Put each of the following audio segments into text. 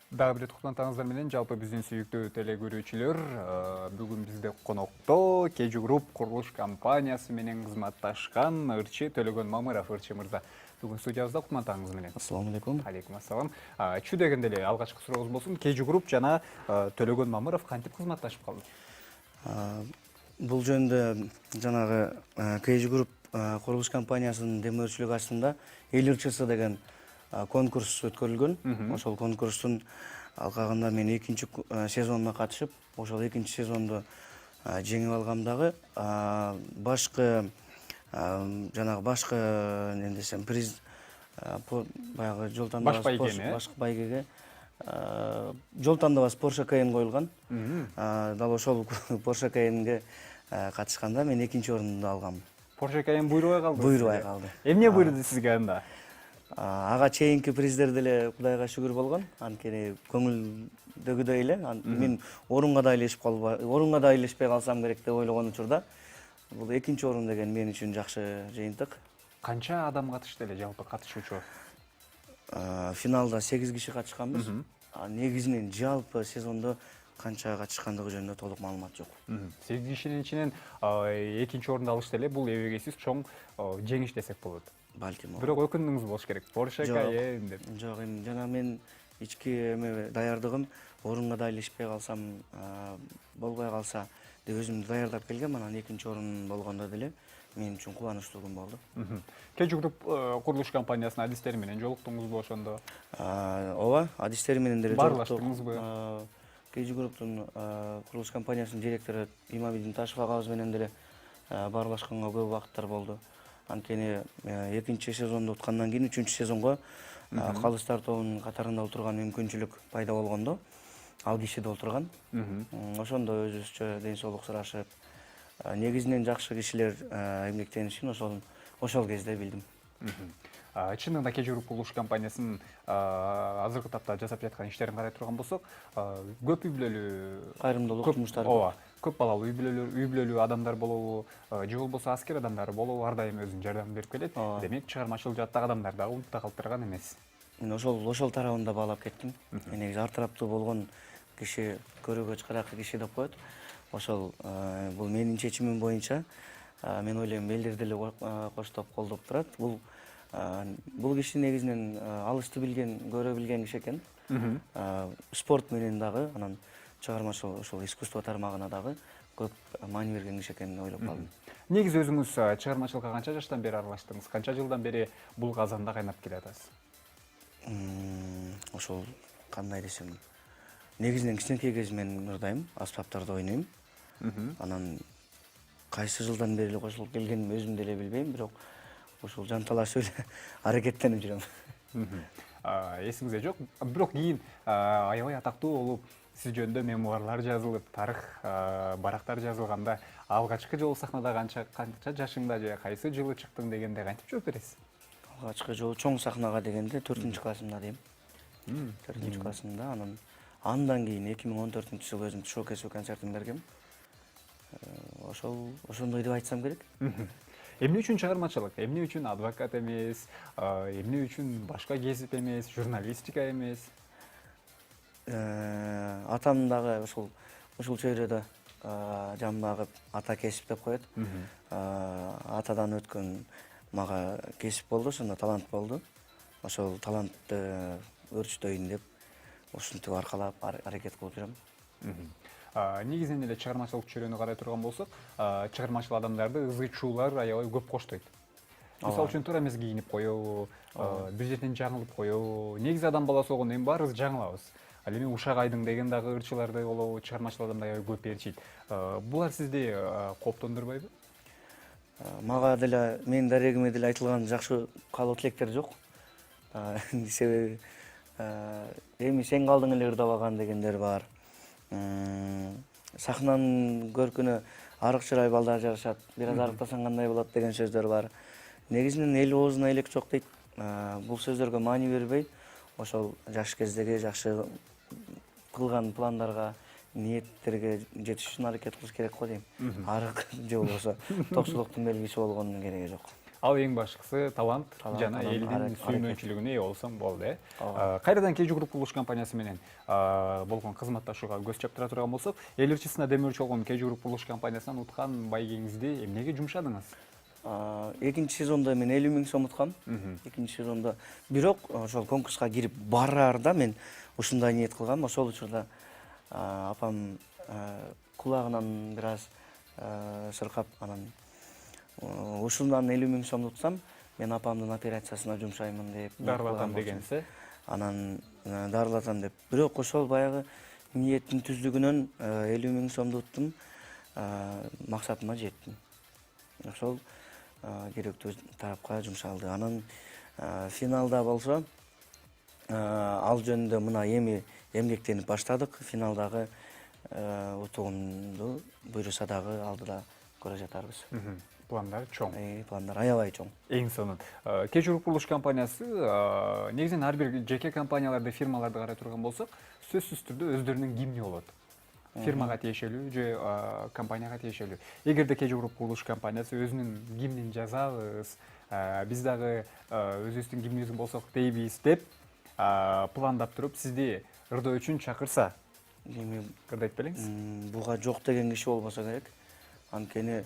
Дагы бир куттуктарыңыздар менен жалпы биздин сүйүктүү теле көрүүчүлөр, бүгүн бизде конокто Кежу Групп курулуш компаниясы менен кызматташкан ырчы Төлөгөн Мамыров ырчы мырза. Бүгүн студиябызда куттуктарыңыз менен. Ассаламу алейкум. Алейкум ассалам. Чү дегенде эле алгачкы сурообуз болсун. Кежу Групп жана Төлөгөн Мамыров кантип кызматташып калды? Бул жөнүндө жанагы Кежу Групп курулуш компаниясынын демөөрчүлүгү астында эл ырчысы деген конкурс өткөрүлгөн. Ошол конкурстун алкагында мен экинчи сезонуна катышып, ошол экинчи сезонду жеңип алгам дагы. Башкы жанагы башкы эмне десем, приз баягы жол тандабас башкы байгеге жол тандабас Porsche Cayenne коюлган. Дал ошол Porsche Cayenne'ге катышканда мен экинчи орунду алгам. Porsche Cayenne буйрубай калды. Буйрубай калды. Эмне буйруду сизге анда? Ага чейинки приздер деле Кудайга шүгүр болгон. Анткени көңүлдөгүдөй эле мен орунга да айлешпей калсам керек деп ойлогон учурда бул экинчи орун деген мен үчүн жакшы жыйынтык. Канча адам катышты эле жалпы катышуучу? Финалда 8 киши катышканбыз. Негизинен жалпы сезондо канча катышкандыгы жөнүндө толук маалымат жок. 8 кишинин ичинен экинчи орунду алышты эле. Бул эбегейсиз чоң жеңиш десек болот. Балким. Бирок өкүндүңүз болуш керек. Porsche Cayenne деп. Жок, эми жана мен ички даярдыгым орунга да айлешпей калсам, болбой калса деп өзүмдү даярдап келгем. Анан экинчи орун болгондо деле мен үчүн кубанычтуу күн болду. Кежу Групп курулуш компаниясынын адистери менен жолуктуңузбу ошондо? Ооба, адистери менен деле баарлаштыңызбы? Кежу Групптун курулуш компаниясынын директору Имамидин Ташев агабыз менен деле баарлашканга көп убакыттар болду. Анткени экинчи сезонду уткандан кийин үчүнчү сезонго калыстар тобунун катарында олтурган мүмкүнчүлүк пайда болгондо, ал киши да олтурган. Ошондо өзүбүзчө ден соолук сурашып, негизинен жакшы кишилер эмгектенишин ошол кезде билдим. Чынында Кежу Групп курулуш компаниясынын азыркы тапта жасап жаткан иштерин карай турган болсок, көп үй бүлөлүү кайрымдуулук жумуштары. Ооба, көп балалуу үй бүлөлүү адамдар болобу, же болбосо аскер адамдары болобу, ар дайым өзүнүн жардамын берип келет. Демек, чыгармачыл жааттагы адамдар дагы унутта калтырган эмес. Мен ошол тарабында баалап кеттим. Негизи ар тараптуу болгон киши көрүүгө чыкыракы киши деп коет. Ошол бул менин чечимим боюнча мен ойлойм элдер деле коштоп колдоп турат. Бул киши негизинен алышты билген, көрө билген киши экен. Спорт менен дагы, анан чыгармачыл ошол искусство тармагына дагы көп маани берген киши экенин ойлоп калдым. Негизи өзүңүз чыгармачылыкка канча жаштан бери аралаштыңыз? Канча жылдан бери бул казанда кайнап келатасыз? Ошол кандай десем, негизинен кичинекей кезимден ырдайм, аспаптарда ойнойм. Анан кайсы жылдан бери эле кошулуп келгениmin өзүм деле билбейм, бирок ушул жанталашып эле аракеттенип жүрөм. Эсиңизде жок, бирок кийин аябай атактуу болуп, сиз жөнүндө мемуарлар жазылып, тарых барактар жазылганда, алгачкы жолу сахнада канча жашыңда же кайсы жылы чыктың дегенде кантип жооп бересиз? Алгачкы жолу чоң сахнага дегенде 4-классымда дейм. 4-классымда, андан кийин 2014-жылы өзүм шоу-кейс концертин бергем. Ошондой деп айтсам керек. Эмне үчүн чыгармачылык? Эмне үчүн адвокат эмес? Эмне үчүн башка кесип эмес, журналистика эмес? Атам дагы ушул чөйрөдө жамбагы ата кесип деп коет. Атадан өткөн мага кесип болду, ошондо талант болду. Ошол талантты өрчүтөйүн деп ушинтип аркалап аракет кылып жүрөм. Негизинен эле чыгармачылык чөйрөнү карай турган болсок, чыгармачыл адамдарды ызы чуулар аябай көп коштойт. Мисалы үчүн туура эмес кийинип коебу, бир жерден жаңылып коебу. Негизи адам баласы болгондо эми баарыбыз жаңылабыз. Ал эми Ушак Айдың деген дагы ырчыларды болобу, чыгармачыл адамдар аябай көп эрчийт. Булар сизди кооптондурбайбы? Мага деле менин дарегиме деле айтылган жакшы каалоо тилектер жок. Себеби эми сен калдың эле ырдабаган дегендер бар. Сахнанын көркүнө арык чырай балдар жарашат, бир аз арыктасаң кандай болот деген сөздөр бар. Негизинен эл оозуна элек жок дейт. Бул сөздөргө маани бербей, ошол жаш кездеги жакшы кылган пландарга, ниеттерге жетиш үчүн аракет кылыш керек го дейм. Арык же болбосо токчулуктун белгиси болгонунун кереги жок. Ал эң башкысы талант жана талант, элдин аракет. сүйүнүчүлүгүнө ээ болсоң болду. Кайрадан KG Group курулуш компаниясы менен болгон кызматташууга көз чаптыра турган болсок, эл ырчысына демөөрчү болгон KG Group курулуш компаниясынан уткан байгеңизди эмнеге жумшадыңыз? Экинчи сезондо мен 50 000 сом уткам. Экинчи сезондо. Бирок ошол конкурска кирип бараарда мен ушундай ниет кылгам. Ошол учурда апам кулагынан бир аз сыркап, анан ушундан 50 000 сом утсам, мен апамдын операциясына жумшаймын деп Дарылатам дегенсе. Анан дарылатам деп. Бирок ошол баягы ниеттин түздүгүнөн 50 000 сомду уттум. Максатыма жеттим. Ошол керектүү тарапка жумшалды. Анан финалда болсо ал жөнүндө мына эми эмгектенип баштадык. Финалдагы утугумду буйруса дагы алдыда көрө жатарбыз. Пландар чоң. Пландар аябай чоң. Эң сонун. KG Group курулуш компаниясы негизинен ар бир жеке компанияларды, фирмаларды карай турган болсок, сөзсүз түрдө өздөрүнүн гимни болот. Фирмага тиешелүү же компанияга тиешелүү. Эгерде KG Group курулуш компаниясы өзүнүн гимнин жазабыз, биз дагы өзүбүздүн гимнибиз болсок дейбиз деп пландап туруп сизди ырдоо үчүн чакырса, Эми ырдайт белеңиз? буга жок деген киши болбосо керек. Анткени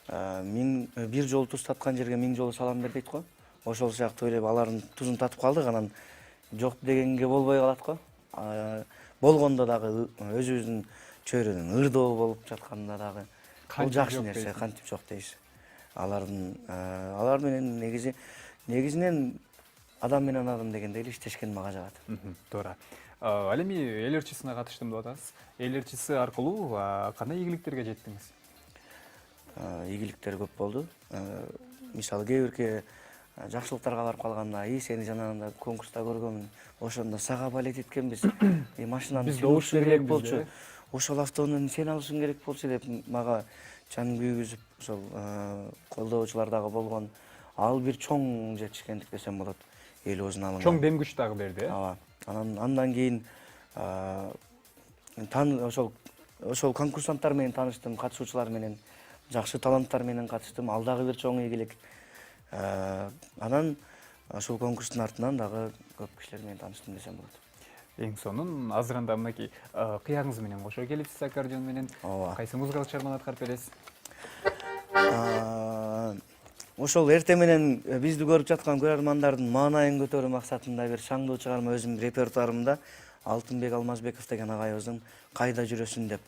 бир жолу туз таткан жерге 1000 жолу салам бер дейт го. Ошол сыяктуу эле алардын тузун татып калдык, анан жок дегенге болбой калат го. Болгондо дагы өзүбүздүн чөйрөнүн ырдоо болуп жатканда дагы бул жакшы нерсе, кантип жок дейсиз. Алар менен негизинен адам менен адам дегендей эле иштешкен мага жагат. Туура. Ал эми эл ырчысына катыштым деп атасыз. Эл ырчысы аркылуу кандай ийгиликтерге жеттиңиз? Ийгиликтер көп болду. Мисалы кээ бирке жакшылыктарга барып калганда, сени жанагында конкурста көргөмүн, ошондо сага балет эткенбиз. Машинаны Биз добуш керек болчу. Ошол автоунун сен алышың керек болчу деп мага чан күйгүзүп, ошол колдоочулар дагы болгон. Ал бир чоң жетишкендик десем болот. Элибиздин алынган. Чоң дем күч дагы берди, Ооба. Андан кийин ошол конкурсанттар менен тааныштым, катышуучулар менен, жакшы таланттар менен катыштым. Ал дагы бир чоң ийгилик. Анан ошол конкурстун артынан дагы көп кишилер менен тааныштым десем болот. Эң сонун. Азырында мынакей кыягыңыз менен кошо келипсиз аккордеон менен. Кайсы музыкалык чыгарманы аткарып бересиз? Ошол эртең менен бизди көрүп жаткан көрөрмандардын маанайын көтөрүү максатында бир шаңдуу чыгарма өзүмдүн репертуарымда Алтынбек Алмазбеков деген агайыбыздын Кайда жүрөсүн деп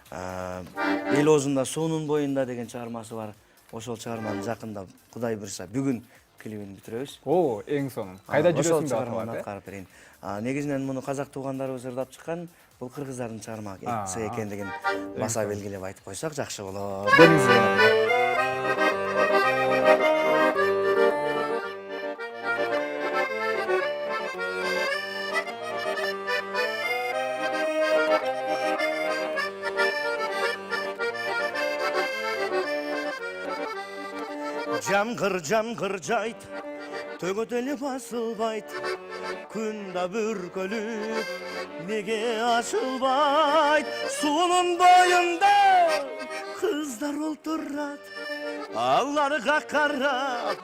эл оозунда суунун боюнда деген чыгармасы бар. Ошол чыгарманы жакында Кудай буйруса бүгүн клибин бүтүрөбүз. Эң сонун. Кайда жүрөсүн деп аталат, аткарып берейин. Негизинен муну казак туугандарыбыз ырдап чыккан, бул кыргыздардын чыгармасы экендигин баса белгилеп айтып койсок жакшы болот. Жамгыр жайт, төгөт эле басылбайт, күн да бүркөлүп, неге ачылбайт? Суунун боюнда кыздар олтурат, аларга карап,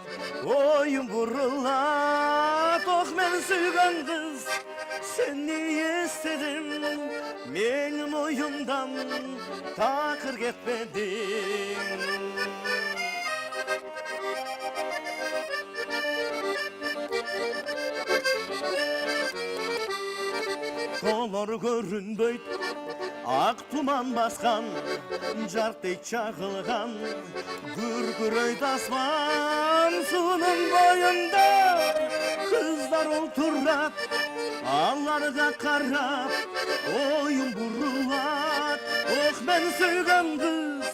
оюм бурулат. Ох, мен сүйгөн кыз, сени эстедим, менин оюмдан такыр кетпедиң. Колор көрүнбөйт, ак туман баскан, жарктей чагылган, күркүрөйт асман. Суунун боюнда кыздар олтурат, аларга карап, оюм бурулат. Ох, мен сүйгөн кыз,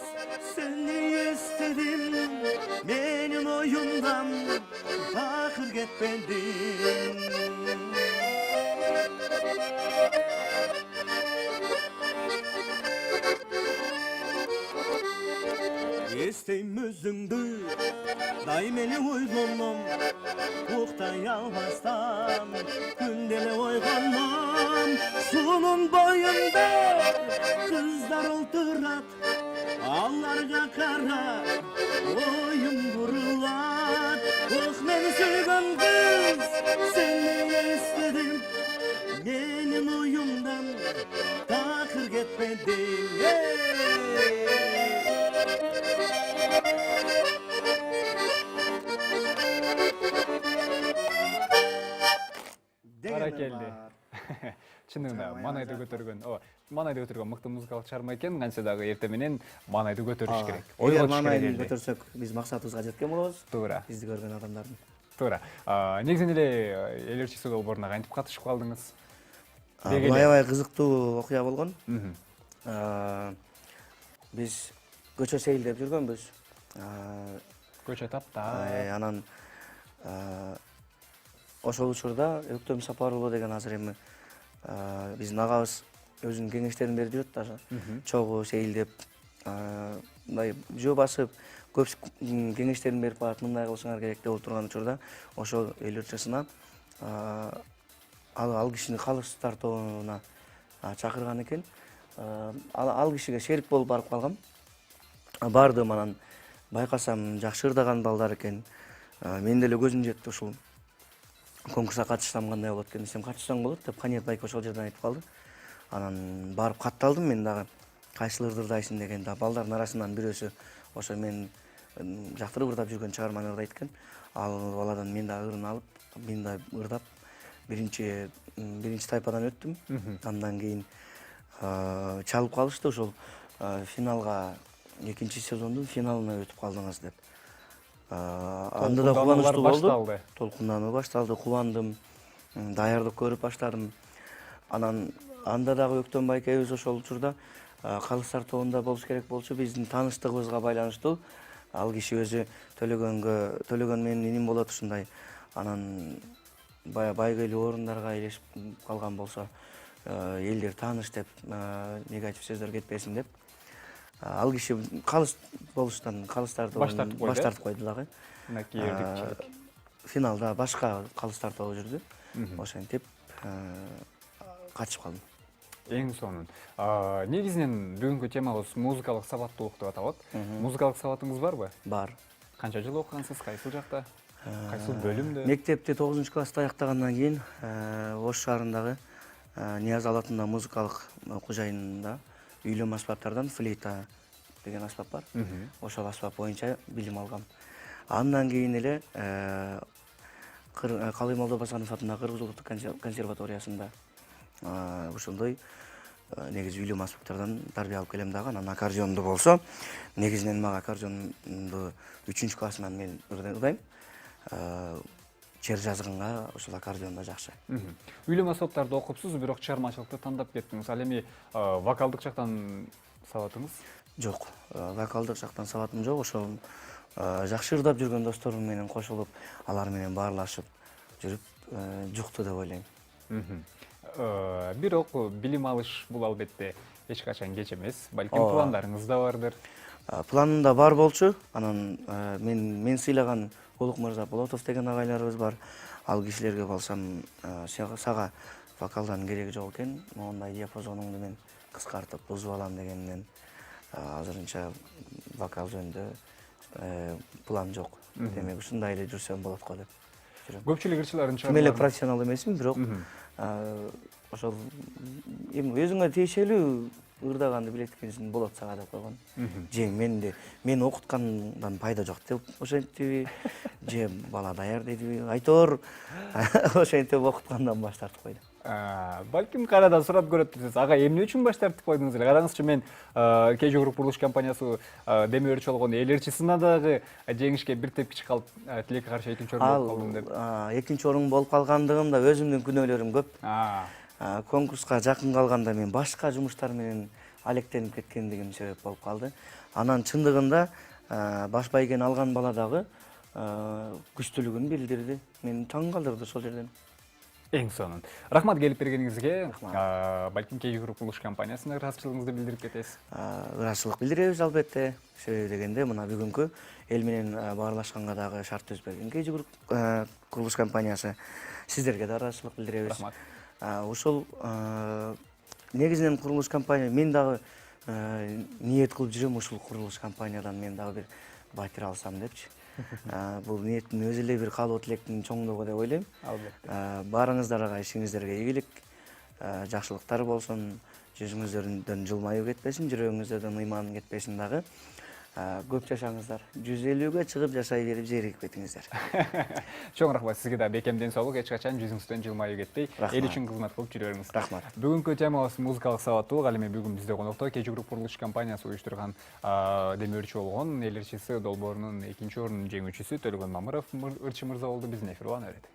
сени эстедим, менин оюмдан такыр кетпедиң. Эстейм өзүңдү, дайым эле ойлоном, уктай албастан, күндө эле ойгоном. Суунун боюнда кыздар олтурат, аларга карап, оюм бурулат. Ben sürgün kız seni istedim. Benim uyumdan takır gitmedin. Баракелди. Чынында манайды көтөргөн, манайды көтөргөн мыкты музыкалык чыгарма экен, канча дагы эртең менен манайды көтөрүш керек. Эгер манайды көтөрсөк, биз максатыбызга жеткен болобуз. Туура. Бизди көргөн адамдардын. Туура. Негизинен эле эл ырчысы долбооруна кантип катышып калдыңыз? Бул аябай кызыктуу окуя болгон. Биз көчө сейилдеп жүргөнбүз. Көчө тапта. Анан ошол учурда Өктөм Сапар уулу деген азыр эми биздин агабыз өзүнүн кеңештерин берип жүрөт даже. Чогуу сейилдеп, мындай жөө басып, көп кеңештерин берип барат, мындай кылышыңар керек деп отурган учурда ошол эл ырчысына ал кишини калыс тартууна чакырган экен. Ал кишиге шерик болуп барып калгам. Бардым, анан байкасам жакшы ырдаган балдар экен. Мен деле көзүм жетти ушул конкурска катышсам кандай болот экен десем, катышсаң болот деп Каниет байке ошол жерден айтып калды. Анан барып катталдым мен дагы. Кайсыл ырды ырдайсың деген да балдардын арасынан бирөөсү ошо мен жактырып ырдап жүргөн чыгарманы ырдайт экен. Ал баладан мен дагы ырын алып, мен да ырдап биринчи тайпадан өттүм. Андан кийин чалып калышты ошол финалга, экинчи сезондун финалына өтүп калдыңыз деп. Анда да кубанычтуу болду. Толкундануу башталды, кубандым, даярдык көрүп баштадым. Анан анда дагы Өктөм байкебиз ошол учурда калыстар тобунда болуш керек болчу, биздин тааныштыгыбызга байланыштуу. Ал киши өзү төлөгөн менин иним болот ушундай. Анан байгелүү орундарга ээлешип калган болсо, элдер тааныш деп, негатив сөздөр кетпесин деп. Ал киши калыс болуштан, калыстарды баш тартып койду дагы. Финалда башка калыстар тобу жүрдү. Ошентип катышып калдым. Эң сонун. Негизинен бүгүнкү темабыз музыкалык сабаттуулук деп аталат. Музыкалык сабатыңыз барбы? Бар. Канча жыл окугансыз, кайсыл жакта? Кайсыл бөлүмдө? Мектепти 9-класста аяктагандан кийин Ош шаарындагы Нияз Алатында музыкалык окуу жайында үйлөм аспаптардан флейта деген аспап бар. Ошол аспап боюнча билим алгам. Андан кийин эле Калый Молдобасанов атындагы Кыргыз улуттук консерваториясында ошондой негизи үйлөм аспаптардан тарбия алып келем дагы. Анан аккордеонду болсо, негизинен мага аккордеонду 3-классынан мен ырдайм. Чер жазганга ошол аккордеонда жакшы. Үйлөм аспаптарды окупсуз, бирок чыгармачылыкты тандап кеттиңиз. Ал эми вокалдык жактан сабатыңыз? Жок, вокалдык жактан сабатым жок. Ошол жакшы ырдап жүргөн досторум менен кошулуп, алар менен баарлашып жүрүп жукту деп ойлойм. Бирок билим алыш бул албетте эч качан кеч эмес. Балким пландарыңыз да бардыр. Планымда бар болчу. Анан мен сыйлаган Улук мырза Болотов деген агайларыбыз бар. Ал кишилерге болсам, сага вокалдан кереги жок экен. Моундай диапазонуңду мен кыскартып, бузуп алам дегенден азырынча вокал жөнүндө план жок. Демек ушундай эле жүрсөм болот го деп жүрөм. Көпчүлүк ырчылардын Тим эле профессионал эмесмин, бирок ошол эми өзүңө тиешелүү ырдаганды билет экенсиң, болот сага деп койгон. Же мени окуткандан пайда жок деп ошентиби, же бала даяр дедиби, айтор ошентип окуткандан баш тартып койду. Балким кайрадан сурап көрөт десеңиз, ага эмне үчүн баш тартып койдуңуз эле? Караңызчы, мен KG Group курулуш компаниясы демей өрчү болгон эл ырчысына дагы жеңишке бир тепкичи калып, тилекке каршы экинчи орун болуп калдым деп. Экинчи орун болуп калгандыгымда өзүмдүн күнөөлөрүм көп. Конкурска жакын калганда мен башка жумуштар менен алектенип кеткендигим себеп болуп калды. Анан чындыгында баш байгени алган бала дагы күчтүүлүгүн билдирди. Мени таң калтырды ошол жерден. Эң сонун. Рахмат келип бергениңизге. Балким KG Group курулуш компаниясына ыраазычылыгыңызды билдирип кетесиз. Ыраазычылык билдиребиз албетте. Себеби дегенде мына бүгүнкү эл менен баарлашканга дагы шарт түзүп берген KG Group курулуш компаниясы. Сиздерге да ыраазычылык билдиребиз. Рахмат. Ошол негизинен курулуш компания, мен дагы ниет кылып жүрөм ушул курулуш компаниядан мен дагы бир батир алсам депчи. Бул ниеттин өзү эле бир каалоо тилектин чоңдугу деп ойлойм. Албетте. Баарыңыздарга ишиңиздерге ийгилик, жакшылыктар болсун, жүзүңүздөрдөн жылмаюу кетпесин, жүрөгүңүздөрдөн ыйман кетпесин дагы. Көп жашаңыздар. 150-ге чыгып жашай берип жээригип кетиңиздер. Чоң рахмат сизге да, бекем ден соолук, эч качан жүзүңүздөн жылмаюу кетпей, эл үчүн кызмат кылып жүрө бериңиз. Рахмат. Бүгүнкү темабыз музыкалык сабаттуулук. Ал эми бүгүн бизде конокто KG Group курулуш компаниясы уюштурган демөөрчү болгон эл ырчысы долбоорунун экинчи ордунун жеңүүчүсү Төлөгөн Мамыров ырчы мырза болду. Биздин эфир улана берет.